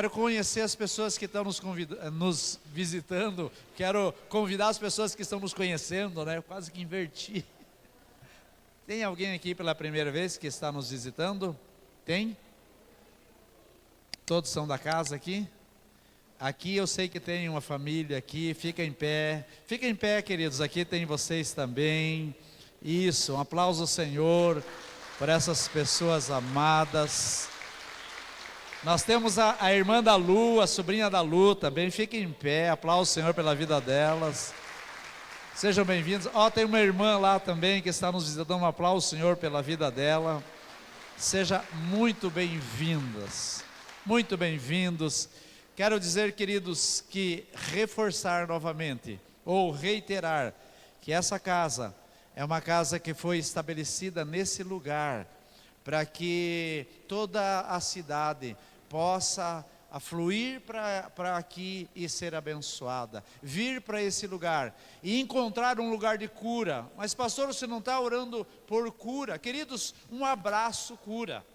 Quero conhecer as pessoas que estão nos visitando. Quero convidar as pessoas que estão nos conhecendo, né? Quase que inverti. Tem alguém aqui pela primeira vez que está nos visitando? Tem? Todos são da casa aqui? Aqui eu sei que tem uma família aqui. Fica em pé. Fica em pé, queridos. Aqui tem vocês também. Isso, um aplauso ao Senhor por essas pessoas amadas. Nós temos a irmã da Lu, a sobrinha da Lu também. Fiquem em pé, aplauso ao Senhor pela vida delas. Sejam bem-vindos. Tem uma irmã lá também que está nos visitando. Um aplauso ao Senhor pela vida dela. Sejam muito bem-vindas, muito bem-vindos. Quero dizer, queridos, que reforçar novamente, ou reiterar, que essa casa é uma casa que foi estabelecida nesse lugar, para que toda a cidade possa afluir para aqui e ser abençoada, vir para esse lugar e encontrar um lugar de cura. Mas pastor, você não está orando por cura? Queridos, um abraço cura,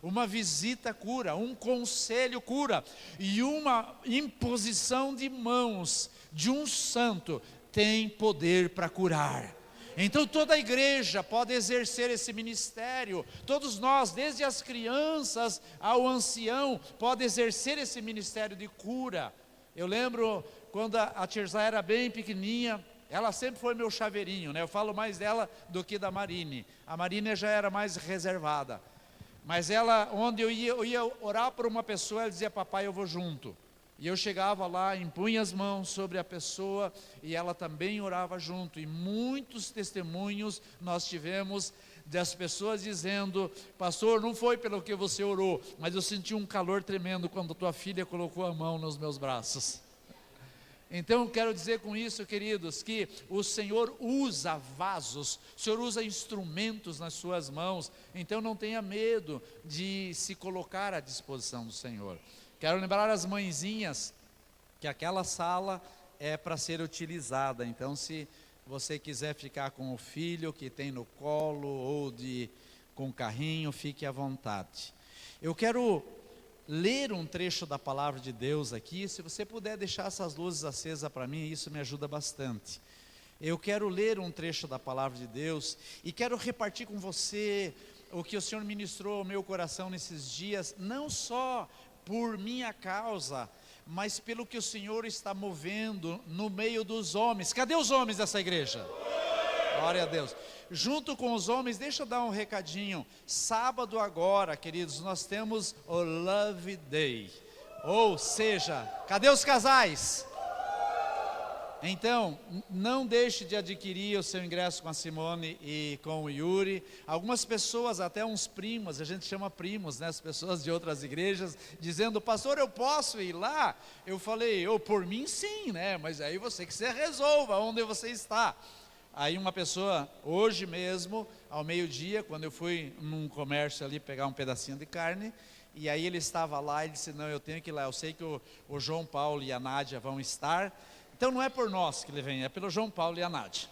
uma visita cura, um conselho cura, e uma imposição de mãos de um santo tem poder para curar. Então toda a igreja pode exercer esse ministério. Todos nós, desde as crianças ao ancião, pode exercer esse ministério de cura. Eu lembro quando a Tirzá era bem pequenininha, ela sempre foi meu chaveirinho, né? Eu falo mais dela do que da Marine. A Marine já era mais reservada. Mas ela, onde eu ia orar por uma pessoa, ela dizia: papai, eu vou junto. E eu chegava lá, impunha as mãos sobre a pessoa e ela também orava junto. E muitos testemunhos nós tivemos das pessoas dizendo: pastor, não foi pelo que você orou, mas eu senti um calor tremendo quando tua filha colocou a mão nos meus braços. Então quero dizer com isso, queridos, que o Senhor usa vasos, o Senhor usa instrumentos nas suas mãos. Então não tenha medo de se colocar à disposição do Senhor. Quero lembrar as mãezinhas que aquela sala é para ser utilizada. Então, se você quiser ficar com o filho que tem no colo ou com o carrinho, fique à vontade. Eu quero ler um trecho da palavra de Deus aqui. Se você puder deixar essas luzes acesas para mim, isso me ajuda bastante. Eu quero ler um trecho da palavra de Deus e quero repartir com você o que o Senhor ministrou ao meu coração nesses dias, não só por minha causa, mas pelo que o Senhor está movendo no meio dos homens. Cadê os homens dessa igreja? Glória a Deus. Junto com os homens, deixa eu dar um recadinho. Sábado agora, queridos, nós temos o Love Day. Ou seja, cadê os casais? Então, não deixe de adquirir o seu ingresso com a Simone e com o Yuri. Algumas pessoas, até uns primos, a gente chama primos, né, as pessoas de outras igrejas, dizendo: pastor, eu posso ir lá? Eu falei: por mim sim, né, mas aí você que você resolva onde você está. Aí uma pessoa, hoje mesmo, ao meio-dia, quando eu fui num comércio ali pegar um pedacinho de carne, e aí ele estava lá e disse: não, eu tenho que ir lá, eu sei que o João Paulo e a Nádia vão estar. Então não é por nós que ele vem, é pelo João Paulo e a Nádia.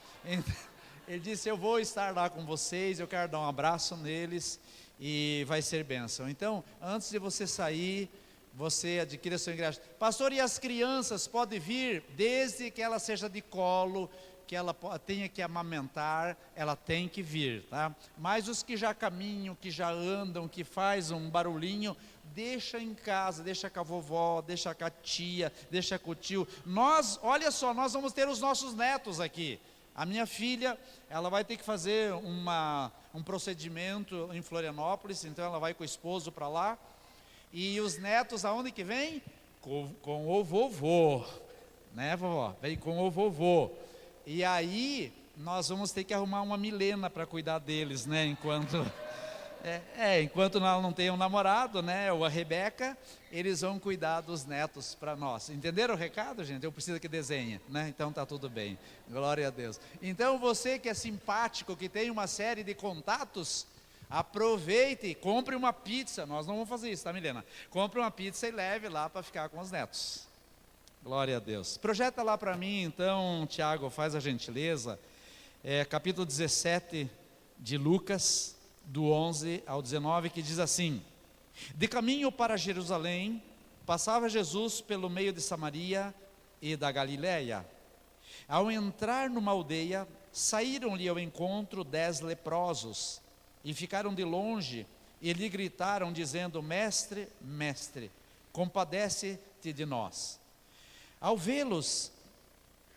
Ele disse: eu vou estar lá com vocês, eu quero dar um abraço neles e vai ser bênção. Então, antes de você sair, você adquira seu ingresso. Pastor, e as crianças podem vir, desde que ela seja de colo, que ela tenha que amamentar, ela tem que vir, tá? Mas os que já caminham, que já andam, que faz um barulhinho, deixa em casa, deixa com a vovó, deixa com a tia, deixa com o tio. Olha só, nós vamos ter os nossos netos aqui. A minha filha, ela vai ter que fazer um procedimento em Florianópolis, então ela vai com o esposo para lá. E os netos, aonde que vem? Com o vovô, né, vovó? Vem com o vovô. E aí, nós vamos ter que arrumar uma Milena para cuidar deles, né, enquanto ela não tem um namorado, né, ou a Rebeca, eles vão cuidar dos netos para nós. Entenderam o recado, gente? Eu preciso que desenhe, né? Então tá tudo bem, glória a Deus. Então você que é simpático, que tem uma série de contatos, aproveite, compre uma pizza. Nós não vamos fazer isso, tá, Milena? Compre uma pizza e leve lá para ficar com os netos. Glória a Deus. Projeta lá para mim, então, Tiago, faz a gentileza. Capítulo 17 de Lucas, do 11 ao 19, que diz assim: de caminho para Jerusalém, passava Jesus pelo meio de Samaria e da Galiléia. Ao entrar numa aldeia, saíram-lhe ao encontro 10 leprosos, e ficaram de longe, e lhe gritaram, dizendo: Mestre, Mestre, compadece-te de nós. Ao vê-los,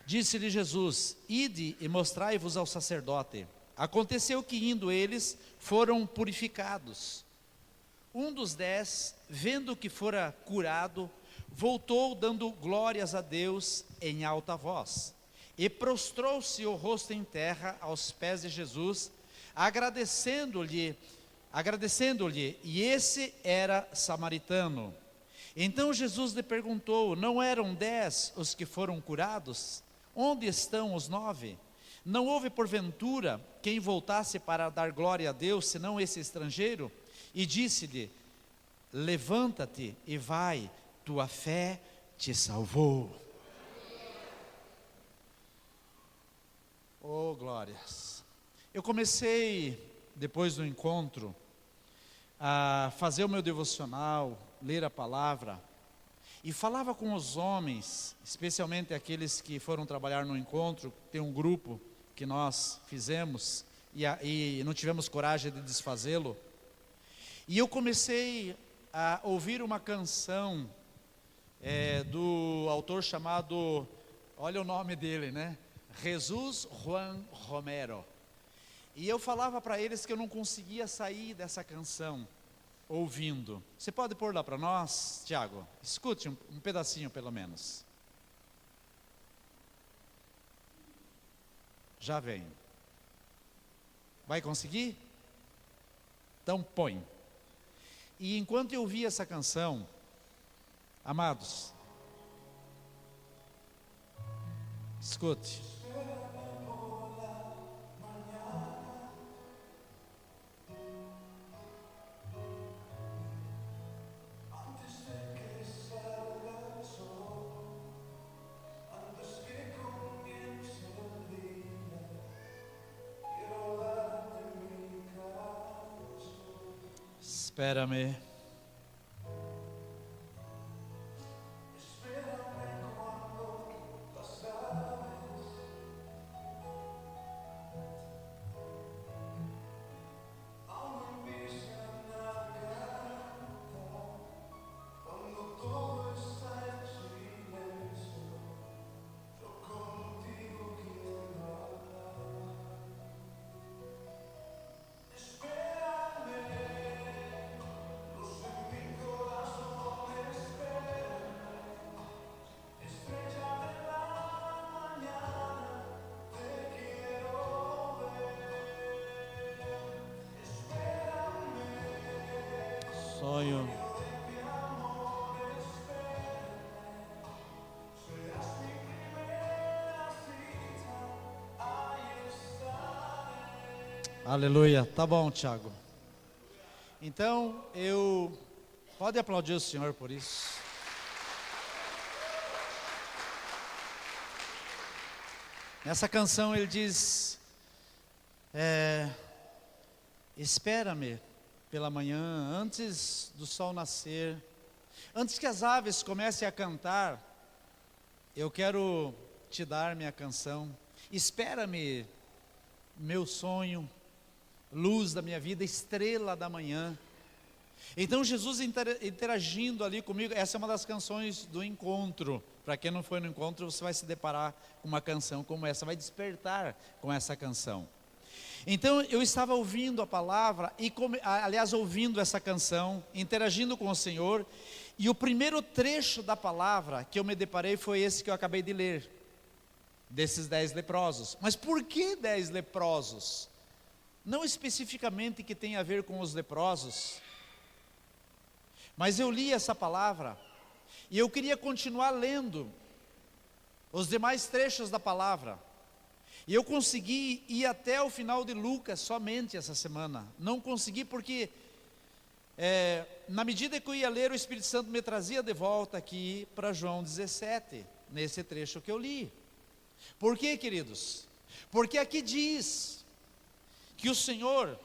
disse-lhe Jesus: Ide e mostrai-vos ao sacerdote. Aconteceu que, indo eles, foram purificados. Um dos 10, vendo que fora curado, voltou dando glórias a Deus em alta voz, e prostrou-se o rosto em terra aos pés de Jesus, agradecendo-lhe, e esse era samaritano. Então Jesus lhe perguntou: Não eram 10 os que foram curados? Onde estão os 9? Não houve porventura quem voltasse para dar glória a Deus, senão esse estrangeiro? E disse-lhe: Levanta-te e vai, tua fé te salvou. Oh, glórias! Eu comecei, depois do encontro, a fazer o meu devocional, ler a palavra, e falava com os homens, especialmente aqueles que foram trabalhar no encontro. Tem um grupo que nós fizemos, e não tivemos coragem de desfazê-lo, e eu comecei a ouvir uma canção, do autor chamado, olha o nome dele, né? Jesus Juan Romero. E eu falava para eles que eu não conseguia sair dessa canção ouvindo. Você pode pôr lá para nós, Tiago? Escute um pedacinho pelo menos. Já vem. Vai conseguir? Então põe. E enquanto eu ouvia essa canção, amados, escute. Espera-me. Sonho. Aleluia. Tá bom, Tiago. Então, pode aplaudir o Senhor por isso. Nessa canção ele diz: espera-me pela manhã, antes do sol nascer, antes que as aves comecem a cantar, eu quero te dar minha canção. Espera-me, meu sonho, luz da minha vida, estrela da manhã. Então Jesus interagindo ali comigo. Essa é uma das canções do encontro. Para quem não foi no encontro, você vai se deparar com uma canção como essa, vai despertar com essa canção. Então eu estava ouvindo a palavra, aliás, ouvindo essa canção, interagindo com o Senhor, e o primeiro trecho da palavra que eu me deparei foi esse que eu acabei de ler, desses 10 leprosos. Mas por que 10 leprosos? Não especificamente que tem a ver com os leprosos, mas eu li essa palavra, e eu queria continuar lendo os demais trechos da palavra. E eu consegui ir até o final de Lucas somente essa semana. Não consegui porque, na medida que eu ia ler, o Espírito Santo me trazia de volta aqui para João 17, nesse trecho que eu li. Por quê, queridos? Porque aqui diz que o Senhor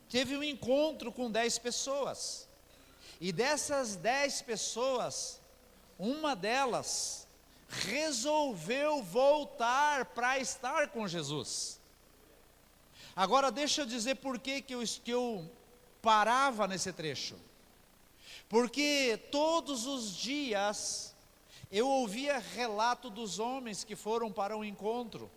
teve um encontro com 10 pessoas. E dessas 10 pessoas, uma delas resolveu voltar para estar com Jesus. Agora deixa eu dizer por que eu parava nesse trecho. Porque todos os dias eu ouvia relato dos homens que foram para o encontro.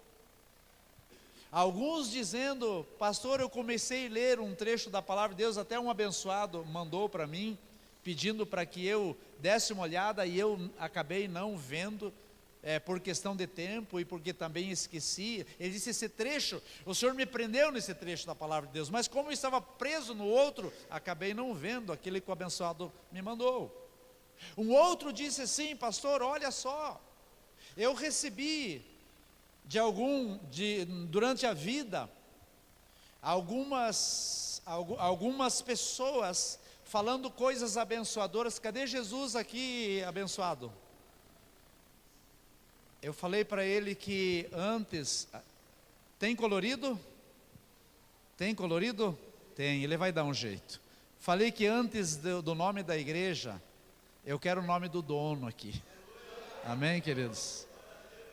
Alguns dizendo: pastor, eu comecei a ler um trecho da palavra de Deus, até um abençoado mandou para mim, pedindo para que eu desse uma olhada, e eu acabei não vendo, por questão de tempo e porque também esqueci. Ele disse: esse trecho, o Senhor me prendeu nesse trecho da palavra de Deus, mas como eu estava preso no outro, acabei não vendo aquele que o abençoado me mandou. Um outro disse assim: pastor, olha só, eu recebi durante a vida, algumas pessoas falando coisas abençoadoras. Cadê Jesus aqui, abençoado? Eu falei para ele que antes, tem colorido? Tem colorido? Tem, ele vai dar um jeito. Falei que antes do nome da igreja, eu quero o nome do dono aqui. Amém, queridos?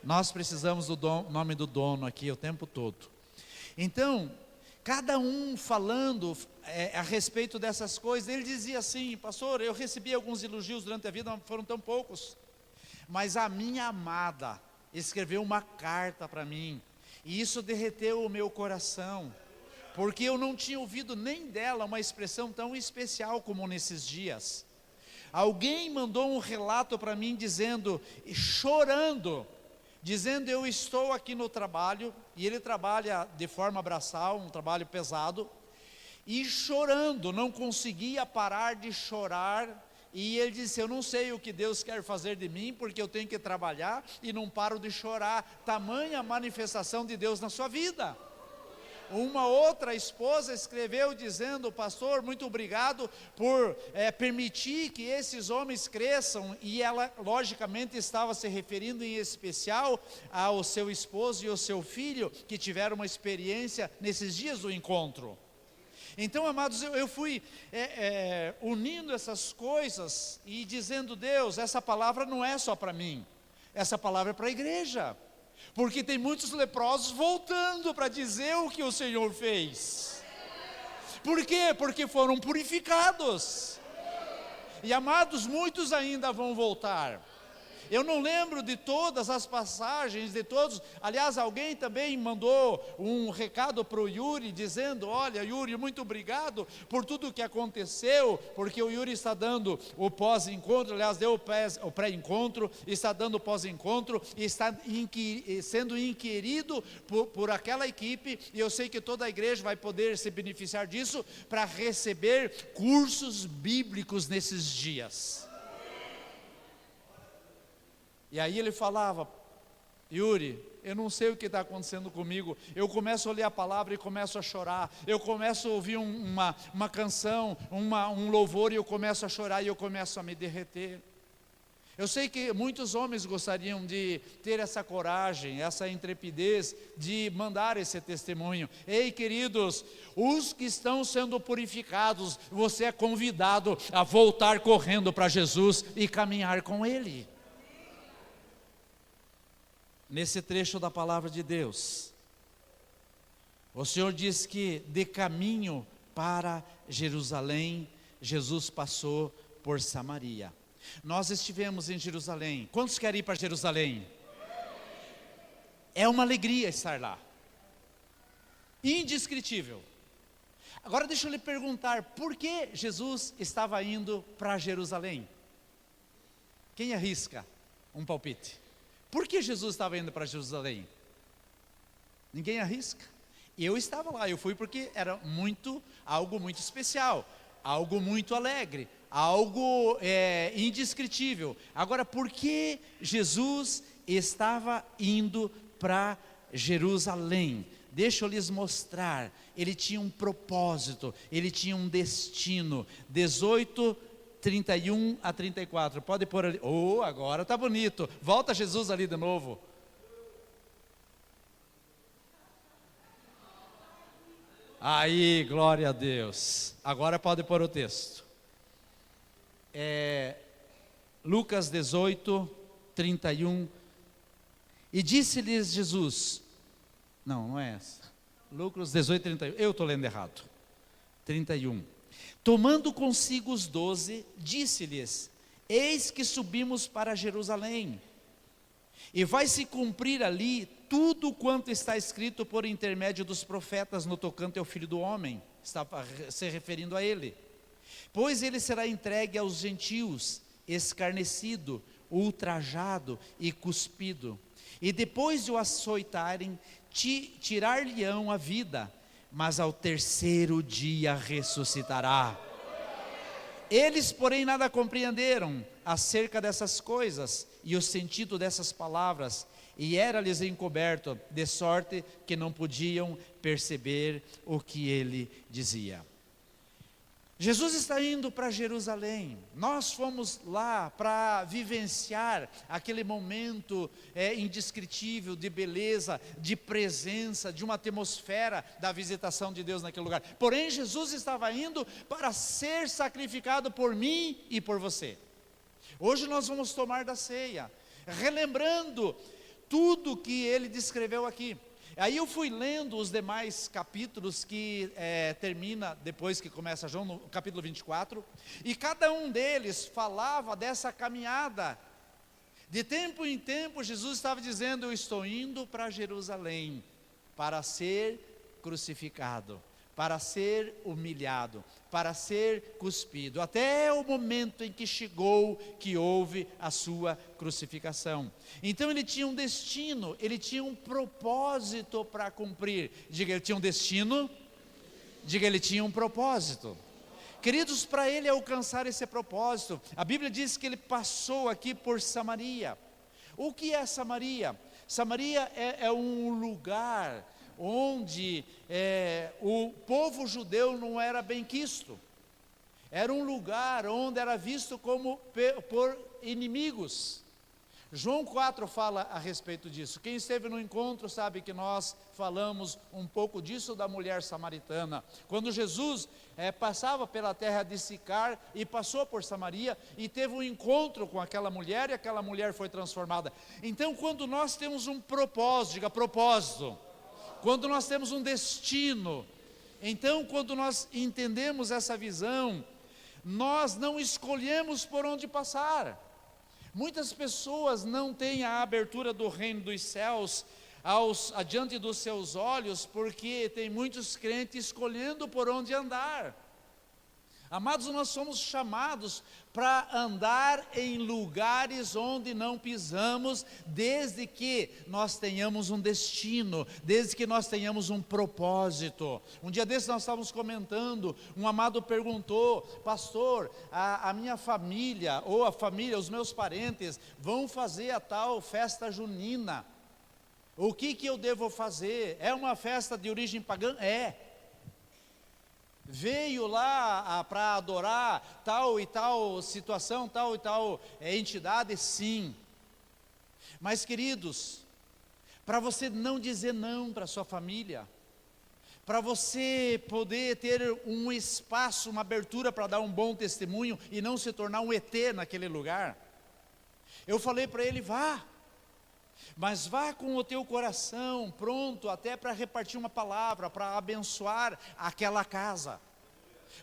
Nós precisamos do nome do dono aqui o tempo todo. Então, cada um falando a respeito dessas coisas. Ele dizia assim: pastor, eu recebi alguns elogios durante a vida, não foram tão poucos, mas a minha amada escreveu uma carta para mim, e isso derreteu o meu coração, porque eu não tinha ouvido nem dela uma expressão tão especial como nesses dias. Alguém mandou um relato para mim dizendo, chorando, dizendo: eu estou aqui no trabalho, e ele trabalha de forma braçal, um trabalho pesado, e chorando, não conseguia parar de chorar. E ele disse: eu não sei o que Deus quer fazer de mim, porque eu tenho que trabalhar e não paro de chorar. Tamanha manifestação de Deus na sua vida. Uma outra esposa escreveu dizendo: pastor, muito obrigado por permitir que esses homens cresçam. E ela logicamente estava se referindo em especial ao seu esposo e ao seu filho, que tiveram uma experiência nesses dias do encontro. Então, amados, eu fui unindo essas coisas e dizendo: Deus, essa palavra não é só para mim, essa palavra é para a igreja, porque tem muitos leprosos voltando para dizer o que o Senhor fez. Por quê? Porque foram purificados. E, amados, muitos ainda vão voltar. Eu não lembro de todas as passagens, de todos. Aliás, alguém também mandou um recado para o Yuri, dizendo: olha, Yuri, muito obrigado por tudo que aconteceu, porque o Yuri está dando o pós-encontro, aliás, deu o pré-encontro, está dando o pós-encontro, e está sendo inquirido por aquela equipe, e eu sei que toda a igreja vai poder se beneficiar disso, para receber cursos bíblicos nesses dias. E aí ele falava: Yuri, eu não sei o que está acontecendo comigo, eu começo a ler a palavra e começo a chorar, eu começo a ouvir uma canção, um louvor, e eu começo a chorar, e eu começo a me derreter. Eu sei que muitos homens gostariam de ter essa coragem, essa intrepidez de mandar esse testemunho. Ei, queridos, os que estão sendo purificados, você é convidado a voltar correndo para Jesus e caminhar com Ele. Nesse trecho da palavra de Deus, o Senhor diz que de caminho para Jerusalém, Jesus passou por Samaria. Nós estivemos em Jerusalém. Quantos querem ir para Jerusalém? É uma alegria estar lá, indescritível. Agora deixa eu lhe perguntar: por que Jesus estava indo para Jerusalém? Quem arrisca um palpite? Por que Jesus estava indo para Jerusalém? Ninguém arrisca? Eu estava lá, eu fui porque era algo muito especial, algo muito alegre, algo indescritível. Agora, por que Jesus estava indo para Jerusalém? Deixa eu lhes mostrar. Ele tinha um propósito, ele tinha um destino. 18:31 a 34, pode pôr ali. Agora está bonito. Volta Jesus ali de novo. Aí, glória a Deus. Agora pode pôr o texto. Lucas 18, 31. E disse-lhes Jesus, não é essa, Lucas 18, 31, eu estou lendo errado, 31. Tomando consigo os 12, disse-lhes, eis que subimos para Jerusalém, e vai se cumprir ali tudo quanto está escrito por intermédio dos profetas no tocante ao Filho do Homem, está se referindo a ele. Pois ele será entregue aos gentios, escarnecido, ultrajado e cuspido, e depois de o açoitarem, tirar-lhe-ão a vida, mas ao terceiro dia ressuscitará. Eles, porém, nada compreenderam acerca dessas coisas e o sentido dessas palavras, e era-lhes encoberto, de sorte que não podiam perceber o que ele dizia. Jesus está indo para Jerusalém. Nós fomos lá para vivenciar aquele momento indescritível de beleza, de presença, de uma atmosfera da visitação de Deus naquele lugar. Porém, Jesus estava indo para ser sacrificado por mim e por você. Hoje nós vamos tomar da ceia, relembrando tudo que ele descreveu aqui. Aí eu fui lendo os demais capítulos que termina depois que começa João, no capítulo 24, e cada um deles falava dessa caminhada. De tempo em tempo Jesus estava dizendo, eu estou indo para Jerusalém, para ser crucificado, para ser humilhado, para ser cuspido, até o momento em que chegou, que houve a sua crucificação. Então ele tinha um destino, ele tinha um propósito para cumprir. Diga, ele tinha um destino, diga, ele tinha um propósito. Queridos, para ele alcançar esse propósito, a Bíblia diz que ele passou aqui por Samaria. O que é Samaria? Samaria é um lugar onde o povo judeu não era bem quisto. Era um lugar onde era visto como por inimigos. João 4 fala a respeito disso. Quem esteve no encontro sabe que nós falamos um pouco disso da mulher samaritana. Quando Jesus passava pela terra de Sicar e passou por Samaria e teve um encontro com aquela mulher, e aquela mulher foi transformada. Então, quando nós temos um propósito, diga propósito, quando nós temos um destino, então quando nós entendemos essa visão, nós não escolhemos por onde passar. Muitas pessoas não têm a abertura do reino dos céus adiante dos seus olhos, porque tem muitos crentes escolhendo por onde andar. Amados, nós somos chamados para andar em lugares onde não pisamos, desde que nós tenhamos um destino, desde que nós tenhamos um propósito. Um dia desses nós estávamos comentando, um amado perguntou, pastor, a minha família, ou a família, os meus parentes, vão fazer a tal festa junina. O que eu devo fazer? É uma festa de origem pagã? Veio lá para adorar tal e tal situação, tal e tal entidade, sim. Mas queridos, para você não dizer não para a sua família, para você poder ter um espaço, uma abertura para dar um bom testemunho e não se tornar um ET naquele lugar, eu falei para ele, vá, mas vá com o teu coração pronto até para repartir uma palavra, para abençoar aquela casa,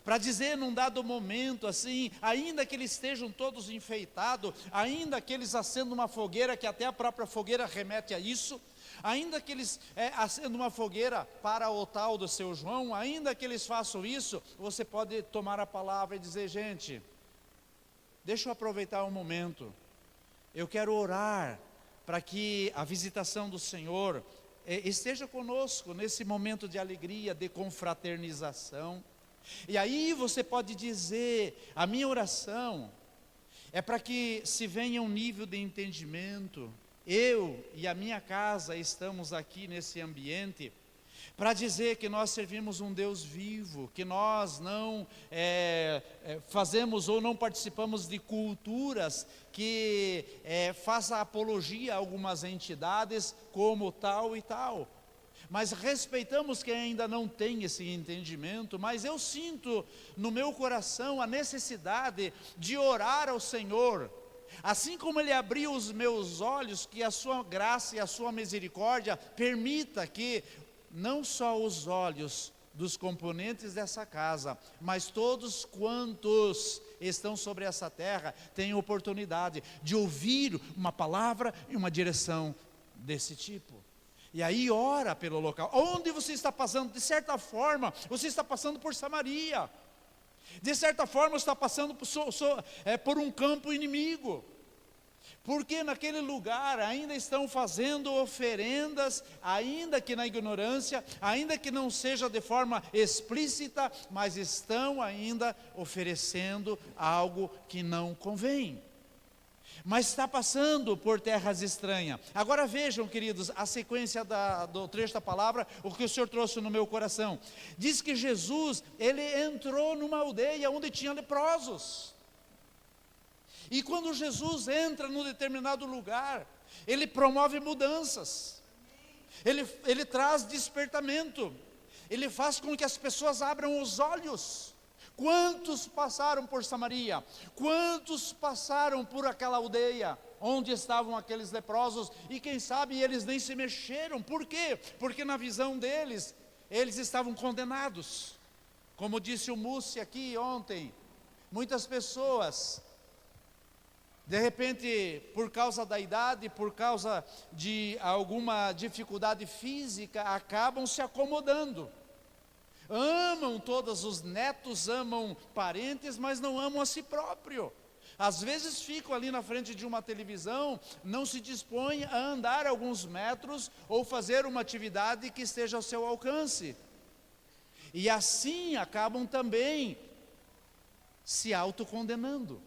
para dizer num dado momento assim, ainda que eles estejam todos enfeitados, ainda que eles acendam uma fogueira, que até a própria fogueira remete a isso, ainda que eles acendam uma fogueira para o tal do seu João, ainda que eles façam isso, você pode tomar a palavra e dizer, gente, deixa eu aproveitar um momento, eu quero orar, para que a visitação do Senhor esteja conosco nesse momento de alegria, de confraternização. E aí você pode dizer, a minha oração é para que se venha um nível de entendimento, eu e a minha casa estamos aqui nesse ambiente, para dizer que nós servimos um Deus vivo, que nós não fazemos ou não participamos de culturas que façam apologia a algumas entidades como tal e tal. mas respeitamos quem ainda não tem esse entendimento. Mas eu sinto no meu coração a necessidade de orar ao Senhor, assim como Ele abriu os meus olhos, que a sua graça e a sua misericórdia permita que não só os olhos dos componentes dessa casa, mas todos quantos estão sobre essa terra tenham oportunidade de ouvir uma palavra e uma direção desse tipo. E aí ora pelo local, onde você está passando. De certa forma, você está passando por Samaria, de certa forma você está passando por um campo inimigo, porque naquele lugar ainda estão fazendo oferendas, ainda que na ignorância, ainda que não seja de forma explícita, mas estão ainda oferecendo algo que não convém. Mas está passando por terras estranhas. Agora vejam, queridos, a sequência do trecho da palavra, o que o Senhor trouxe no meu coração. Diz que Jesus, Ele entrou numa aldeia onde tinha leprosos. E quando Jesus entra num determinado lugar, Ele promove mudanças. Ele traz despertamento. Ele faz com que as pessoas abram os olhos. Quantos passaram por Samaria? Quantos passaram por aquela aldeia onde estavam aqueles leprosos? E quem sabe eles nem se mexeram. Por quê? Porque na visão deles, eles estavam condenados. Como disse o Mussi aqui ontem, muitas pessoas, de repente, por causa da idade, por causa de alguma dificuldade física, acabam se acomodando. Amam todos os netos, amam parentes, mas não amam a si próprio. Às vezes ficam ali na frente de uma televisão, não se dispõem a andar alguns metros ou fazer uma atividade que esteja ao seu alcance. E assim acabam também se autocondenando.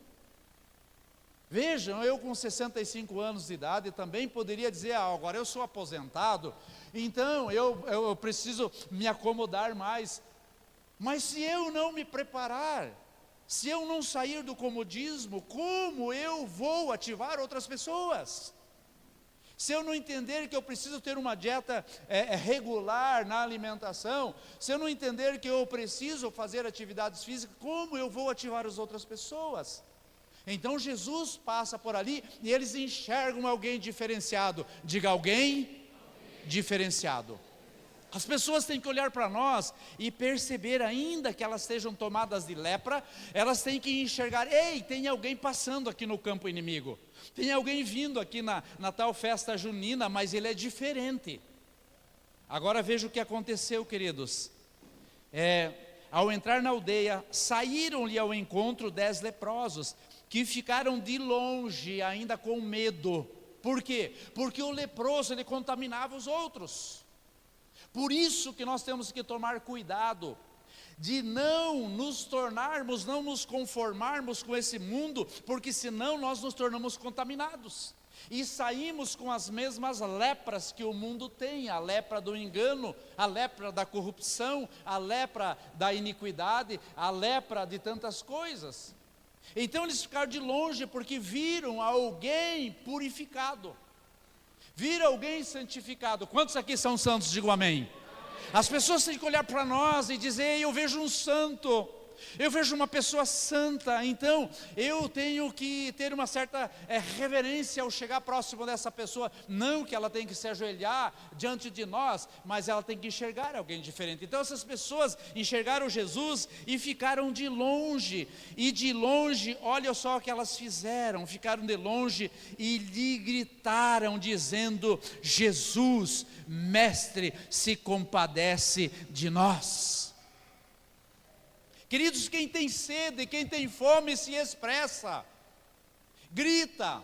Vejam, eu com 65 anos de idade também poderia dizer, agora eu sou aposentado, então eu preciso me acomodar mais. Mas se eu não me preparar, se eu não sair do comodismo, como eu vou ativar outras pessoas? Se eu não entender que eu preciso ter uma dieta regular na alimentação, se eu não entender que eu preciso fazer atividades físicas, como eu vou ativar as outras pessoas? Então Jesus passa por ali e eles enxergam alguém diferenciado. Diga, alguém diferenciado. As pessoas têm que olhar para nós e perceber, ainda que elas estejam tomadas de lepra, elas têm que enxergar, ei, tem alguém passando aqui no campo inimigo, tem alguém vindo aqui na tal festa junina, mas ele é diferente. Agora veja o que aconteceu, queridos. Ao entrar na aldeia, saíram-lhe ao encontro 10 leprosos, que ficaram de longe, ainda com medo. Por quê? Porque o leproso, ele contaminava os outros. Por isso que nós temos que tomar cuidado de não nos tornarmos, não nos conformarmos com esse mundo, porque senão nós nos tornamos contaminados. E saímos com as mesmas lepras que o mundo tem, a lepra do engano, a lepra da corrupção, a lepra da iniquidade, a lepra de tantas coisas. Então eles ficaram de longe porque viram alguém purificado, viram alguém santificado. Quantos aqui são santos? Digam amém. As pessoas têm que olhar para nós e dizer, eu vejo um santo, eu vejo uma pessoa santa, então eu tenho que ter uma certa reverência ao chegar próximo dessa pessoa. Não que ela tenha que se ajoelhar diante de nós, mas ela tem que enxergar alguém diferente. Então essas pessoas enxergaram Jesus e ficaram de longe. E de longe, olha só o que elas fizeram, ficaram de longe e lhe gritaram dizendo, Jesus, mestre, se compadece de nós. Queridos, quem tem sede, quem tem fome se expressa, grita,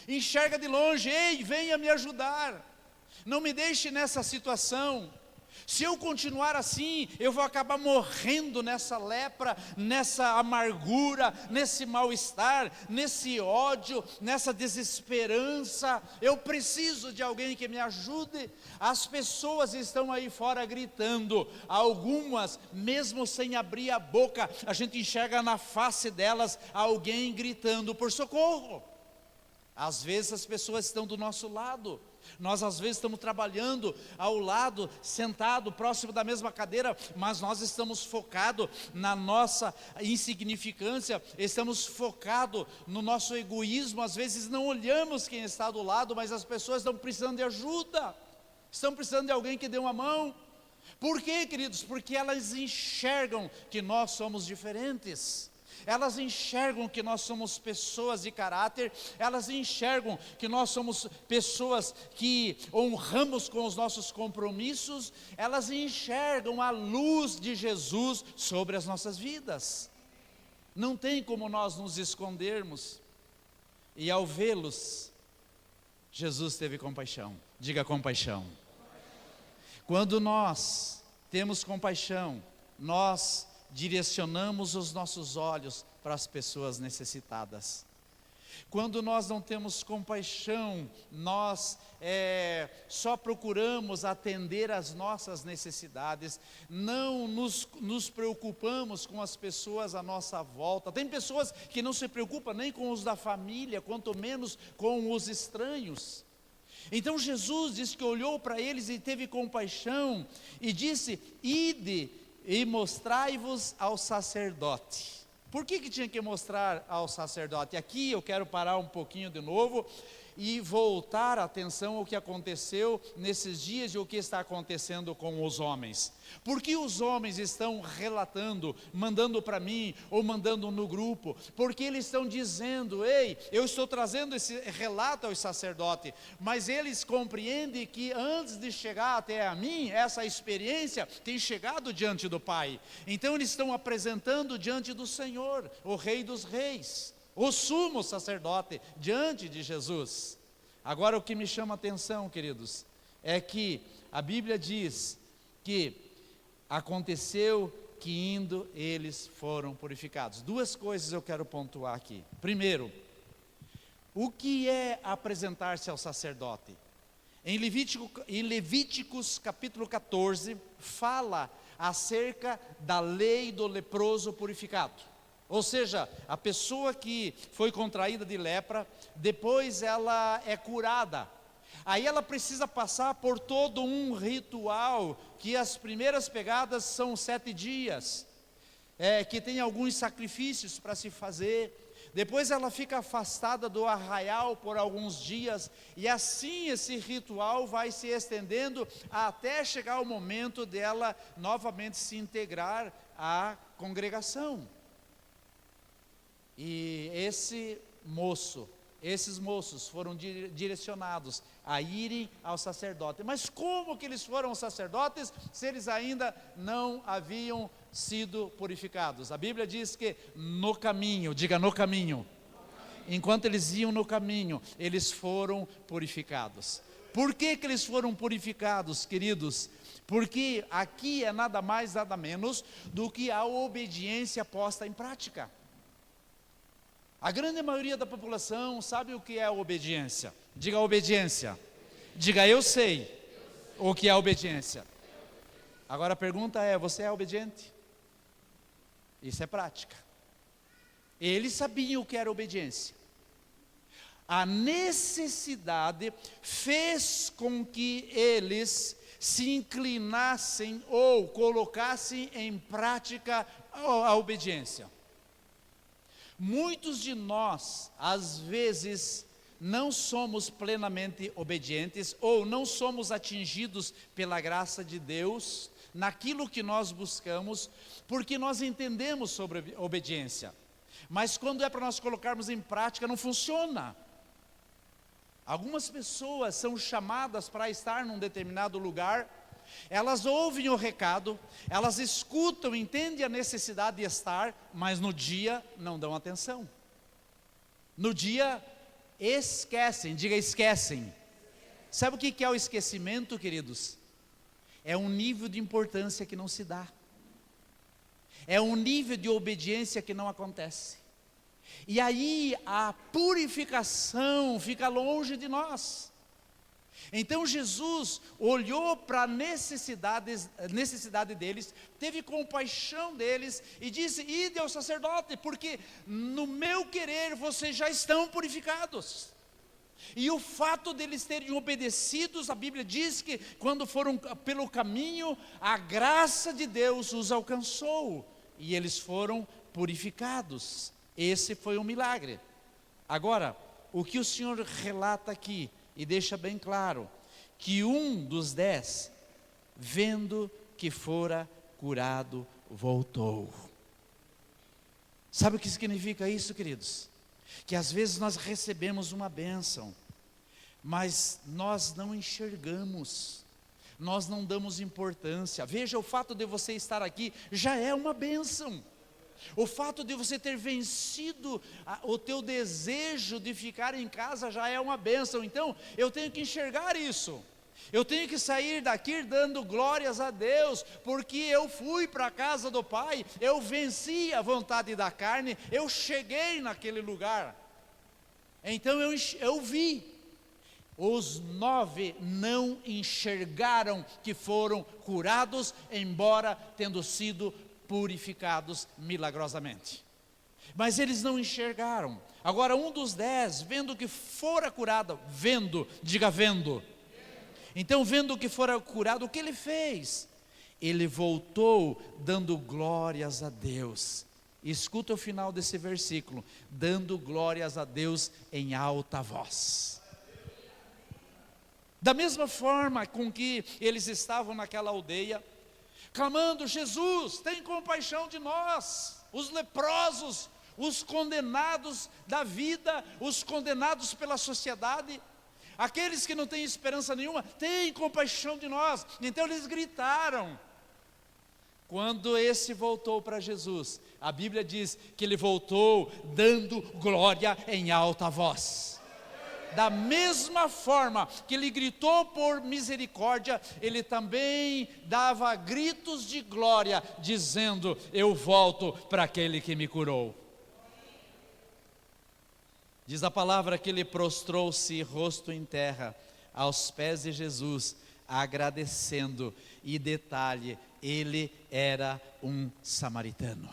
enxerga de longe, ei, venha me ajudar, não me deixe nessa situação. Se eu continuar assim, eu vou acabar morrendo nessa lepra, nessa amargura, nesse mal-estar, nesse ódio, nessa desesperança. Eu preciso de alguém que me ajude. As pessoas estão aí fora gritando, algumas mesmo sem abrir a boca, a gente enxerga na face delas alguém gritando por socorro. Às vezes as pessoas estão do nosso lado, Nós às vezes estamos trabalhando ao lado, sentado, próximo da mesma cadeira, mas nós estamos focados na nossa insignificância, estamos focados no nosso egoísmo, às vezes não olhamos quem está do lado, mas as pessoas estão precisando de ajuda, estão precisando de alguém que dê uma mão. Por quê, queridos? Porque elas enxergam que nós somos diferentes. Elas enxergam que nós somos pessoas de caráter, elas enxergam que nós somos pessoas que honramos com os nossos compromissos, elas enxergam a luz de Jesus sobre as nossas vidas. Não tem como nós nos escondermos, e ao vê-los, Jesus teve compaixão. Diga compaixão. Quando nós temos compaixão, nós direcionamos os nossos olhos para as pessoas necessitadas. Quando nós não temos compaixão, nós só procuramos atender às nossas necessidades, não nos preocupamos com as pessoas à nossa volta. Tem pessoas que não se preocupam nem com os da família, quanto menos com os estranhos. Então Jesus disse que olhou para eles e teve compaixão, e disse: ide e mostrai-vos ao sacerdote. Por que tinha que mostrar ao sacerdote? Aqui eu quero parar um pouquinho de novo e voltar a atenção ao que aconteceu nesses dias e o que está acontecendo com os homens. Por que os homens estão relatando, mandando para mim ou mandando no grupo? Porque eles estão dizendo: ei, eu estou trazendo esse relato ao sacerdote, mas eles compreendem que antes de chegar até a mim, essa experiência tem chegado diante do Pai. Então eles estão apresentando diante do Senhor, o Rei dos Reis, o sumo sacerdote, diante de Jesus. Agora o que me chama a atenção, queridos, é que a Bíblia diz que aconteceu que indo eles foram purificados. Duas coisas eu quero pontuar aqui. Primeiro, o que é apresentar-se ao sacerdote? Em Levíticos capítulo 14, fala acerca da lei do leproso purificado. Ou seja, a pessoa que foi contraída de lepra, depois ela é curada. Aí ela precisa passar por todo um ritual, que as primeiras pegadas são 7 dias, que tem alguns sacrifícios para se fazer. Depois ela fica afastada do arraial por alguns dias, e assim esse ritual vai se estendendo até chegar o momento dela novamente se integrar à congregação. E esses moços foram direcionados a irem ao sacerdote. Mas como que eles foram sacerdotes se eles ainda não haviam sido purificados? A Bíblia diz que no caminho, diga no caminho, enquanto eles iam no caminho, eles foram purificados. Por que eles foram purificados, queridos? Porque aqui é nada mais, nada menos do que a obediência posta em prática. A grande maioria da população sabe o que é a obediência. Diga obediência. Diga eu sei o que é a obediência. Agora a pergunta é: você é obediente? Isso é prática. Eles sabiam o que era obediência. A necessidade fez com que eles se inclinassem ou colocassem em prática a obediência. Muitos de nós, às vezes, não somos plenamente obedientes, ou não somos atingidos pela graça de Deus, naquilo que nós buscamos, porque nós entendemos sobre obediência, mas quando é para nós colocarmos em prática, não funciona. Algumas pessoas são chamadas para estar num determinado lugar, elas ouvem o recado, elas escutam, entendem a necessidade de estar, mas no dia não dão atenção. No dia esquecem, diga esquecem. Sabe o que é o esquecimento, queridos? É um nível de importância que não se dá. É um nível de obediência que não acontece. E aí a purificação fica longe de nós. Então Jesus olhou para a necessidade deles, teve compaixão deles e disse: ide ao sacerdote, porque no meu querer vocês já estão purificados. E o fato deles terem obedecidos, a Bíblia diz que quando foram pelo caminho, a graça de Deus os alcançou, e eles foram purificados. Esse foi um milagre. Agora, o que o Senhor relata aqui, e deixa bem claro, que um dos 10, vendo que fora curado, voltou. Sabe o que significa isso, queridos? Que às vezes nós recebemos uma bênção, mas nós não enxergamos, nós não damos importância. Veja, o fato de você estar aqui já é uma bênção. O fato de você ter vencido o teu desejo de ficar em casa já é uma bênção. Então, eu tenho que enxergar isso. Eu tenho que sair daqui dando glórias a Deus, porque eu fui para a casa do Pai, eu venci a vontade da carne, eu cheguei naquele lugar. Então eu vi. Os 9 não enxergaram que foram curados, embora tendo sido purificados milagrosamente. Mas eles não enxergaram. Agora um dos 10, vendo que fora curado, diga vendo. Então, vendo que fora curado, o que ele fez? Ele voltou dando glórias a Deus. Escuta o final desse versículo: dando glórias a Deus em alta voz. Da mesma forma com que eles estavam naquela aldeia, clamando: Jesus, tem compaixão de nós, os leprosos, os condenados da vida, os condenados pela sociedade, aqueles que não têm esperança nenhuma, tem compaixão de nós. Então eles gritaram. Quando esse voltou para Jesus, a Bíblia diz que ele voltou dando glória em alta voz. Da mesma forma que ele gritou por misericórdia, ele também dava gritos de glória, dizendo: eu volto para aquele que me curou. Diz a palavra que ele prostrou-se rosto em terra, aos pés de Jesus, agradecendo. E detalhe, ele era um samaritano.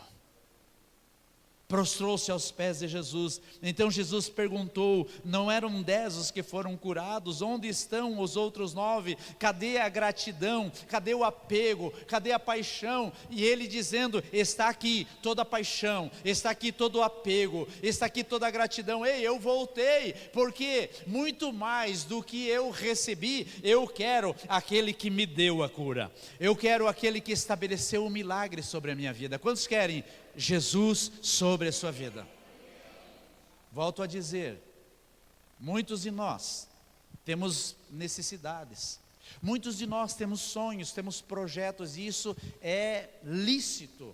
Prostrou-se aos pés de Jesus. Então Jesus perguntou: não eram 10 os que foram curados? Onde estão os outros 9? Cadê a gratidão? Cadê o apego? Cadê a paixão? E ele dizendo: está aqui toda a paixão, está aqui todo o apego, está aqui toda a gratidão. Ei, eu voltei, porque muito mais do que eu recebi, eu quero aquele que me deu a cura. Eu quero aquele que estabeleceu um milagre sobre a minha vida. Quantos querem Jesus sobre a sua vida? Volto a dizer, muitos de nós temos necessidades, muitos de nós temos sonhos, temos projetos, e isso é lícito.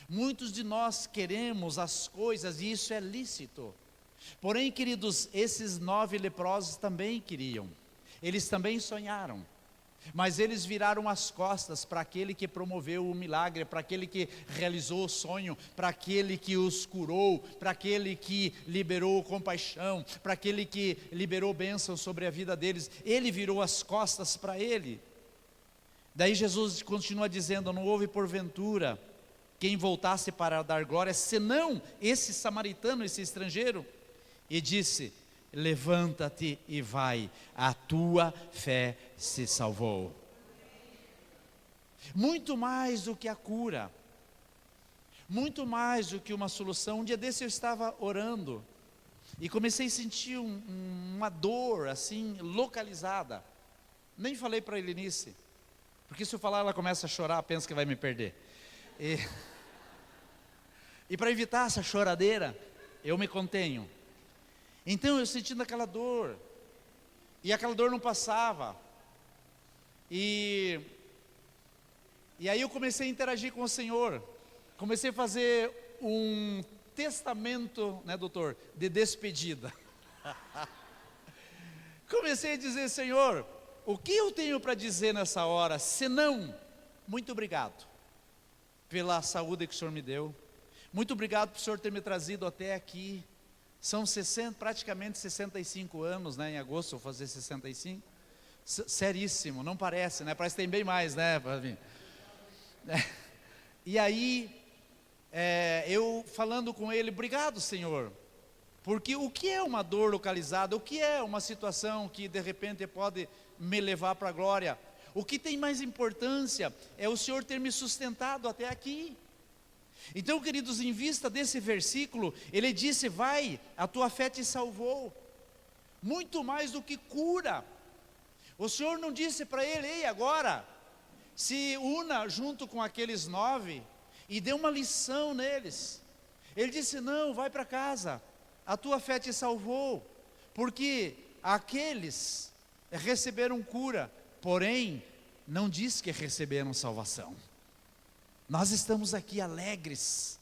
Muitos de nós queremos as coisas, e isso é lícito. Porém, queridos, esses 9 leprosos também queriam, eles também sonharam, mas eles viraram as costas para aquele que promoveu o milagre, para aquele que realizou o sonho, para aquele que os curou, para aquele que liberou compaixão, para aquele que liberou bênção sobre a vida deles. Ele virou as costas para ele. Daí Jesus continua dizendo: não houve porventura quem voltasse para dar glória, senão esse samaritano, esse estrangeiro. E disse: levanta-te e vai, a tua fé se salvou. Muito mais do que a cura, muito mais do que uma solução. Um dia desse eu estava orando e comecei a sentir uma dor assim localizada. Nem falei para a Helenice, porque se eu falar ela começa a chorar, pensa que vai me perder. E para evitar essa choradeira, eu me contenho. Então eu sentindo aquela dor, e aquela dor não passava, e aí eu comecei a interagir com o Senhor, comecei a fazer um testamento, né, doutor, de despedida. Comecei a dizer: Senhor, o que eu tenho para dizer nessa hora, senão, muito obrigado pela saúde que o Senhor me deu, muito obrigado por o Senhor ter me trazido até aqui. São praticamente 65 anos, né? Em agosto eu vou fazer 65. Seríssimo, não parece, né? Parece que tem bem mais, né? E aí, eu falando com ele: obrigado, Senhor, Porque o que é uma dor localizada? O que é uma situação que de repente pode me levar para a glória? O que tem mais importância é o Senhor ter me sustentado até aqui. Então, queridos, em vista desse versículo, ele disse: vai, a tua fé te salvou. Muito mais do que cura. O Senhor não disse para ele: ei, agora, se una junto com aqueles 9 e dê uma lição neles. Ele disse: não, vai para casa, a tua fé te salvou. Porque aqueles receberam cura, porém, não diz que receberam salvação. Nós estamos aqui alegres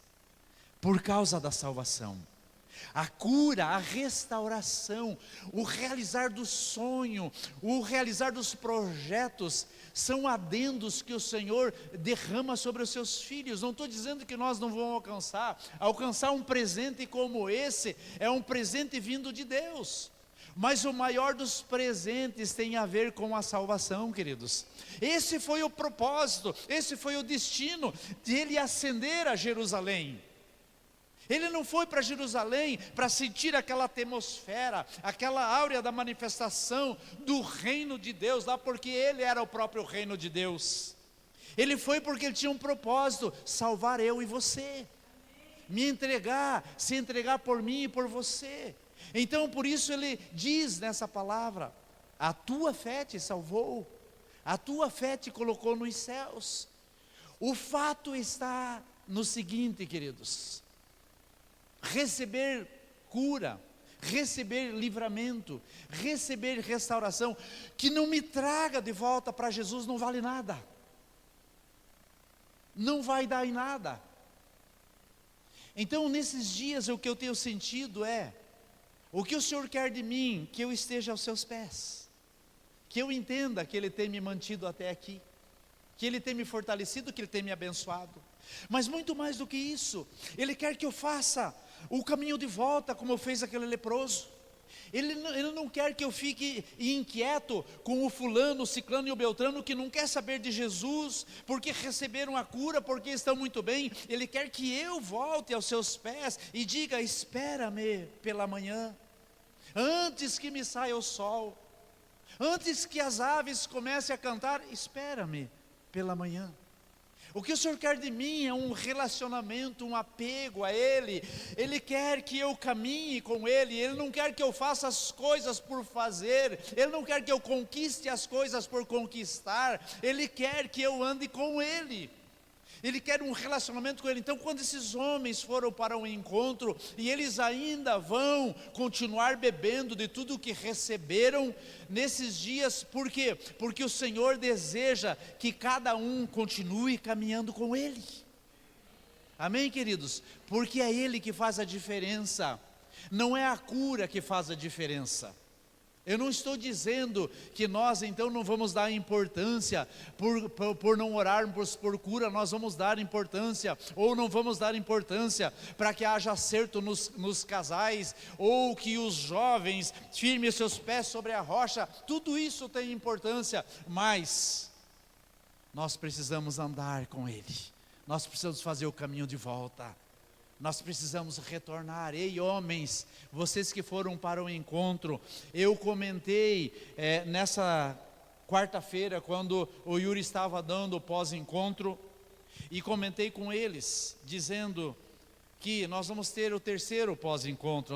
por causa da salvação. A cura, a restauração, o realizar do sonho, o realizar dos projetos, são adendos que o Senhor derrama sobre os seus filhos. Não estou dizendo que nós não vamos alcançar um presente como esse, é um presente vindo de Deus. Mas o maior dos presentes tem a ver com a salvação, queridos. Esse foi o propósito, esse foi o destino de ele ascender a Jerusalém. Ele não foi para Jerusalém para sentir aquela atmosfera, aquela áurea da manifestação do reino de Deus lá, porque ele era o próprio reino de Deus. Ele foi porque ele tinha um propósito: salvar eu e você, me entregar, se entregar por mim e por você. Então por isso ele diz nessa palavra: a tua fé te salvou, a tua fé te colocou nos céus. O fato está no seguinte, queridos: receber cura, receber livramento, receber restauração, que não me traga de volta para Jesus, não vale nada, não vai dar em nada. Então nesses dias o que eu tenho sentido é: o que o Senhor quer de mim? Que eu esteja aos seus pés, que eu entenda que Ele tem me mantido até aqui, que Ele tem me fortalecido, que Ele tem me abençoado. Mas muito mais do que isso, Ele quer que eu faça o caminho de volta, como fez aquele leproso. Ele não quer que eu fique inquieto com o fulano, o ciclano e o beltrano que não quer saber de Jesus, porque receberam a cura, porque estão muito bem. Ele quer que eu volte aos seus pés e diga: espera-me pela manhã, antes que me saia o sol, antes que as aves comecem a cantar, espera-me pela manhã. O que o Senhor quer de mim é um relacionamento, um apego a Ele. Ele quer que eu caminhe com Ele. Ele não quer que eu faça as coisas por fazer. Ele não quer que eu conquiste as coisas por conquistar. Ele quer que eu ande com Ele. Ele quer um relacionamento com Ele. Então quando esses homens foram para o encontro, e eles ainda vão continuar bebendo de tudo o que receberam nesses dias, por quê? Porque o Senhor deseja que cada um continue caminhando com Ele. Amém, queridos? Porque é Ele que faz a diferença, não é a cura que faz a diferença. Eu não estou dizendo que nós então não vamos dar importância, por não orarmos por cura, nós vamos dar importância, ou não vamos dar importância para que haja acerto nos casais, ou que os jovens firmem seus pés sobre a rocha. Tudo isso tem importância, mas nós precisamos andar com Ele, nós precisamos fazer o caminho de volta. Nós precisamos retornar. Ei, homens, vocês que foram para o encontro, eu comentei nessa quarta-feira, quando o Yuri estava dando o pós-encontro, e comentei com eles, dizendo que nós vamos ter o terceiro pós-encontro.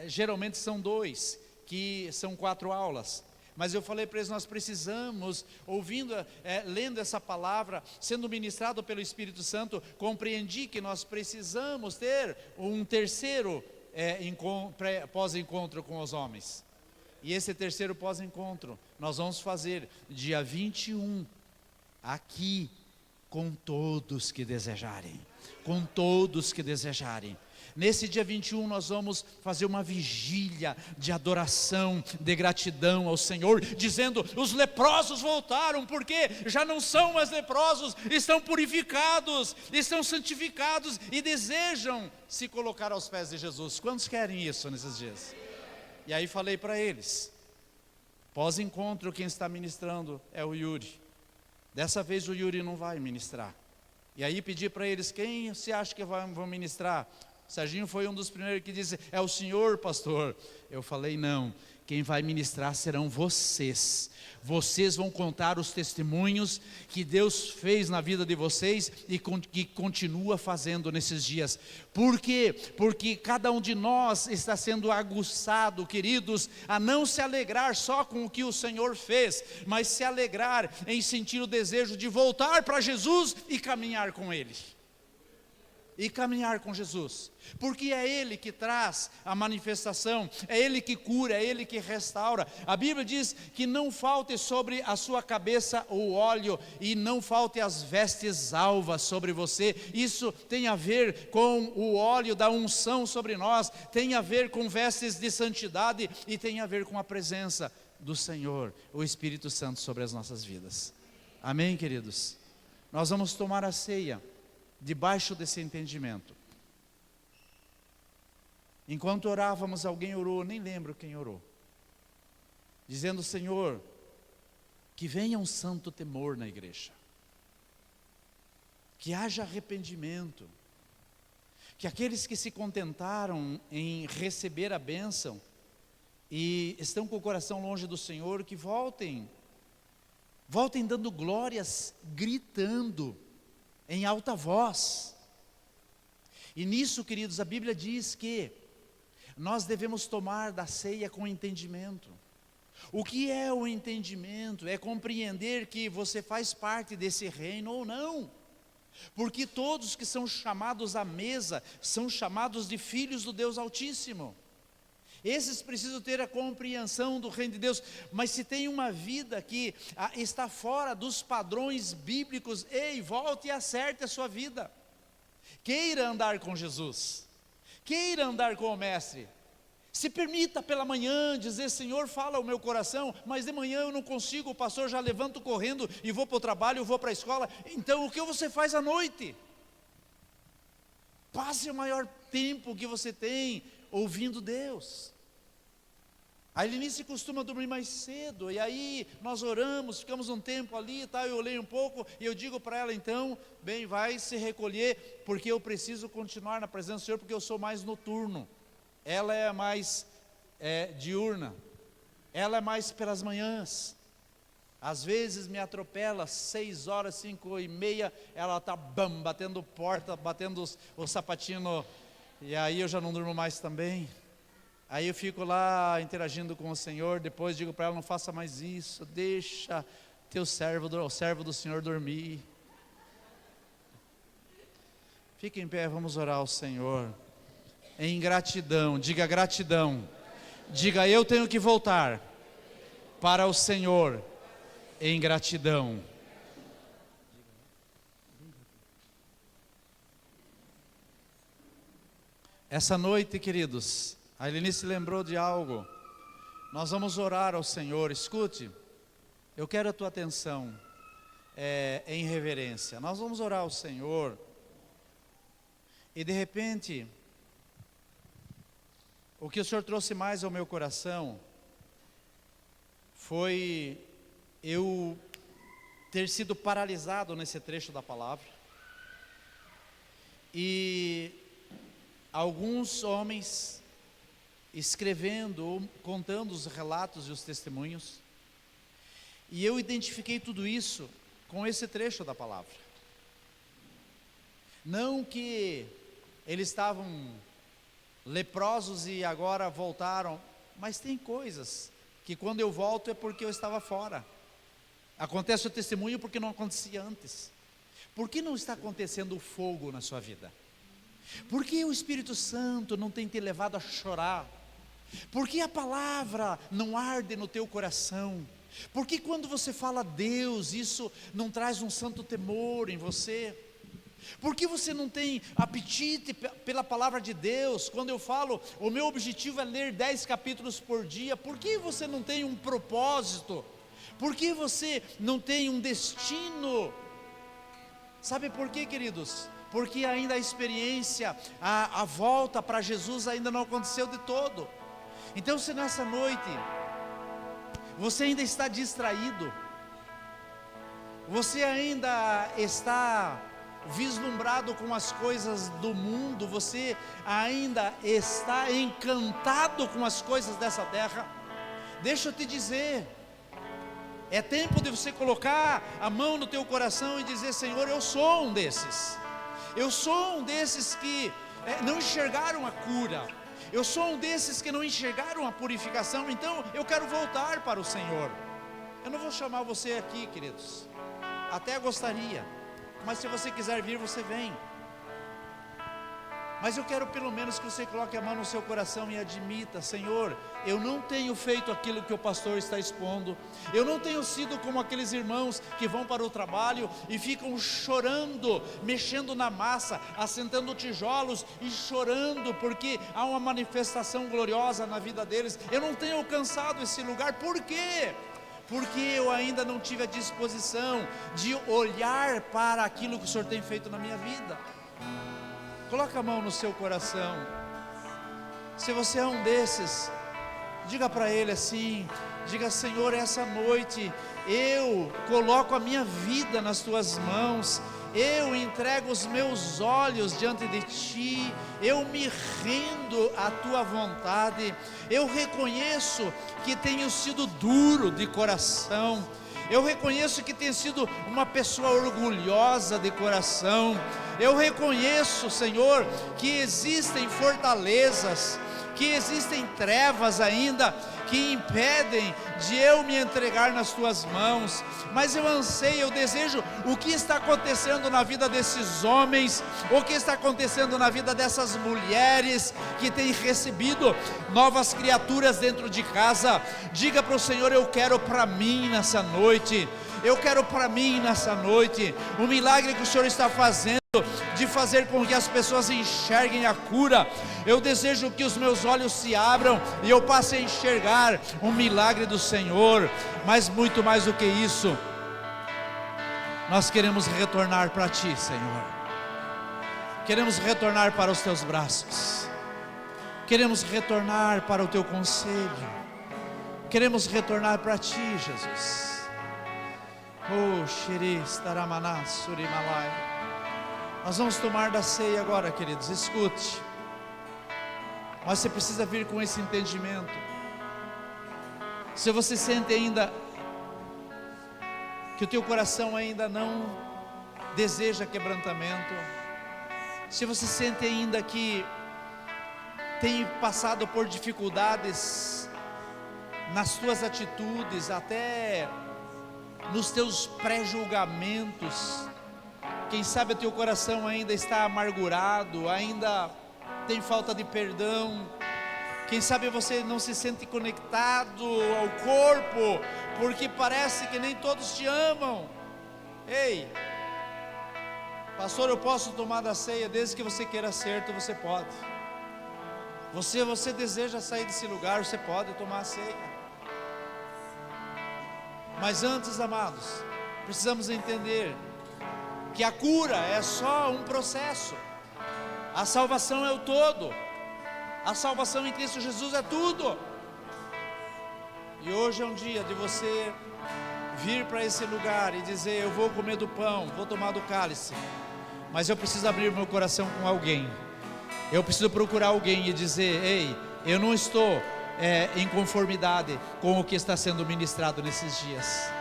Geralmente são 2, que são 4 aulas. Mas eu falei para eles: nós precisamos, lendo essa palavra, sendo ministrado pelo Espírito Santo, compreendi que nós precisamos ter um terceiro pós-encontro com os homens. E esse terceiro pós-encontro nós vamos fazer dia 21, aqui, com todos que desejarem. Com todos que desejarem. Nesse dia 21 nós vamos fazer uma vigília de adoração, de gratidão ao Senhor, dizendo: os leprosos voltaram, porque já não são mais leprosos, estão purificados, estão santificados e desejam se colocar aos pés de Jesus. Quantos querem isso nesses dias? E aí falei para eles: pós-encontro quem está ministrando é o Yuri. Dessa vez o Yuri não vai ministrar. E aí pedi para eles: quem se acha que vão ministrar? Serginho foi um dos primeiros que disse: é o senhor, pastor. Eu falei: não, quem vai ministrar serão vocês. Vocês vão contar os testemunhos que Deus fez na vida de vocês e que continua fazendo nesses dias. Por quê? Porque cada um de nós está sendo aguçado, queridos, a não se alegrar só com o que o Senhor fez, mas se alegrar em sentir o desejo de voltar para Jesus e caminhar com Ele. E caminhar com Jesus, porque é Ele que traz a manifestação, é Ele que cura, é Ele que restaura. A Bíblia diz que não falte sobre a sua cabeça o óleo, e não falte as vestes alvas sobre você. Isso tem a ver com o óleo da unção sobre nós, tem a ver com vestes de santidade, e tem a ver com a presença do Senhor, o Espírito Santo sobre as nossas vidas. Amém, queridos? Nós vamos tomar a ceia debaixo desse entendimento. Enquanto orávamos, alguém orou, nem lembro quem orou, dizendo: Senhor, que venha um santo temor na igreja, que haja arrependimento, que aqueles que se contentaram em receber a bênção e estão com o coração longe do Senhor, que voltem dando glórias, gritando em alta voz. E nisso, queridos, a Bíblia diz que nós devemos tomar da ceia com entendimento. O que é o entendimento? É compreender que você faz parte desse reino ou não, porque todos que são chamados à mesa são chamados de filhos do Deus Altíssimo. Esses precisam ter a compreensão do reino de Deus. Mas se tem uma vida que está fora dos padrões bíblicos, ei, volte e acerte a sua vida. Queira andar com Jesus, queira andar com o Mestre. Se permita pela manhã dizer: Senhor, fala ao meu coração, mas de manhã eu não consigo, o pastor já levanto correndo e vou para o trabalho, eu vou para a escola. Então o que você faz à noite? Passe o maior tempo que você tem ouvindo Deus. A Helenice costuma dormir mais cedo, e aí nós oramos, ficamos um tempo ali e tal, eu olhei um pouco, e eu digo para ela: então, bem, vai se recolher, porque eu preciso continuar na presença do Senhor, porque eu sou mais noturno. Ela é mais diurna, ela é mais pelas manhãs. Às vezes me atropela, 6 horas, 5h30, ela está batendo porta, batendo o sapatinho, e aí eu já não durmo mais também. Aí eu fico lá interagindo com o Senhor, depois digo para ela: não faça mais isso, deixa o servo do Senhor dormir. Fique em pé, vamos orar ao Senhor, em gratidão. Diga gratidão, diga: eu tenho que voltar para o Senhor em gratidão. Essa noite, queridos, a Helenice lembrou de algo. Nós vamos orar ao Senhor. Escute, eu quero a tua atenção em reverência. Nós vamos orar ao Senhor, e de repente, o que o Senhor trouxe mais ao meu coração foi eu ter sido paralisado nesse trecho da palavra, e alguns homens escrevendo ou contando os relatos e os testemunhos, e eu identifiquei tudo isso com esse trecho da palavra. Não que eles estavam leprosos e agora voltaram, mas tem coisas que quando eu volto é porque eu estava fora. Acontece o testemunho porque não acontecia antes. Por que não está acontecendo o fogo na sua vida? Por que o Espírito Santo não tem te levado a chorar? Por que a palavra não arde no teu coração? Por que quando você fala a Deus, isso não traz um santo temor em você? Por que você não tem apetite pela palavra de Deus? Quando eu falo, o meu objetivo é ler 10 capítulos por dia, por que você não tem um propósito? Por que você não tem um destino? Sabe por quê, queridos? Porque ainda a experiência, a volta para Jesus ainda não aconteceu de todo. Então, se nessa noite você ainda está distraído, você ainda está vislumbrado com as coisas do mundo, você ainda está encantado com as coisas dessa terra, deixa eu te dizer, é tempo de você colocar a mão no teu coração e dizer: Senhor, eu sou um desses. Eu sou um desses que não enxergaram a cura. Eu sou um desses que não enxergaram a purificação. Então eu quero voltar para o Senhor. Eu não vou chamar você aqui, queridos. Até gostaria, mas se você quiser vir, você vem. Mas eu quero pelo menos que você coloque a mão no seu coração e admita: Senhor, eu não tenho feito aquilo que o pastor está expondo. Eu não tenho sido como aqueles irmãos que vão para o trabalho e ficam chorando, mexendo na massa, assentando tijolos e chorando porque há uma manifestação gloriosa na vida deles. Eu não tenho alcançado esse lugar. Por quê? Porque eu ainda não tive a disposição de olhar para aquilo que o Senhor tem feito na minha vida. Coloca a mão no seu coração. Se você é um desses, diga para Ele assim, diga: Senhor, essa noite eu coloco a minha vida nas Tuas mãos, eu entrego os meus olhos diante de Ti, eu me rendo à Tua vontade. Eu reconheço que tenho sido duro de coração, eu reconheço que tenho sido uma pessoa orgulhosa de coração. Eu reconheço, Senhor, que existem fortalezas, que existem trevas ainda que impedem de eu me entregar nas Tuas mãos. Mas eu anseio, eu desejo o que está acontecendo na vida desses homens, o que está acontecendo na vida dessas mulheres que têm recebido novas criaturas dentro de casa. Diga para o Senhor: eu quero para mim nessa noite, eu quero para mim nessa noite, o milagre que o Senhor está fazendo, de fazer com que as pessoas enxerguem a cura. Eu desejo que os meus olhos se abram e eu passe a enxergar um milagre do Senhor. Mas muito mais do que isso, nós queremos retornar para Ti, Senhor. Queremos retornar para os Teus braços, queremos retornar para o Teu conselho, queremos retornar para Ti, Jesus. Oh, Shiri Staramaná Surimalai. Nós vamos tomar da ceia agora, queridos. Escute, mas você precisa vir com esse entendimento. Se você sente ainda que o teu coração ainda não deseja quebrantamento, se você sente ainda que tem passado por dificuldades nas tuas atitudes, até nos teus pré-julgamentos, quem sabe o teu coração ainda está amargurado, ainda tem falta de perdão, quem sabe você não se sente conectado ao corpo, porque parece que nem todos te amam. Ei, pastor, eu posso tomar da ceia? Desde que você queira certo, você pode. Você deseja sair desse lugar, você pode tomar a ceia. Mas antes, amados, precisamos entender que a cura é só um processo, a salvação é o todo, a salvação em Cristo Jesus é tudo. E hoje é um dia de você vir para esse lugar e dizer: eu vou comer do pão, vou tomar do cálice, mas eu preciso abrir meu coração com alguém, eu preciso procurar alguém e dizer: ei, eu não estou em conformidade com o que está sendo ministrado nesses dias,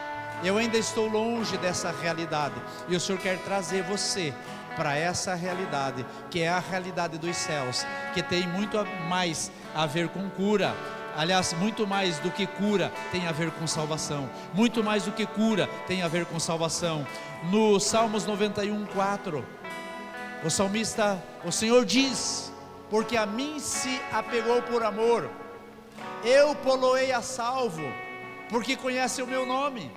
eu ainda estou longe dessa realidade, e o Senhor quer trazer você para essa realidade, que é a realidade dos céus, que tem muito mais a ver com cura. Aliás, muito mais do que cura tem a ver com salvação, muito mais do que cura tem a ver com salvação. No Salmos 91:4, o salmista, o Senhor diz: porque a mim se apegou por amor, eu poloei a salvo, porque conhece o meu nome.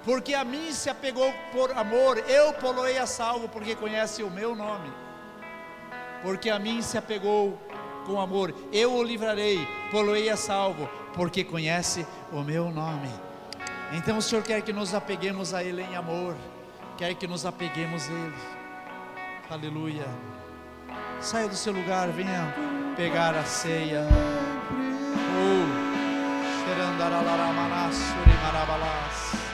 Porque a mim se apegou por amor, eu poloei a salvo, porque conhece o meu nome. Porque a mim se apegou com amor, eu o livrarei, poloei a salvo, porque conhece o meu nome. Então o Senhor quer que nos apeguemos a Ele em amor, quer que nos apeguemos a Ele. Aleluia. Saia do seu lugar, venha pegar a ceia. Oh, Xerandaralaramanassuri marabalás.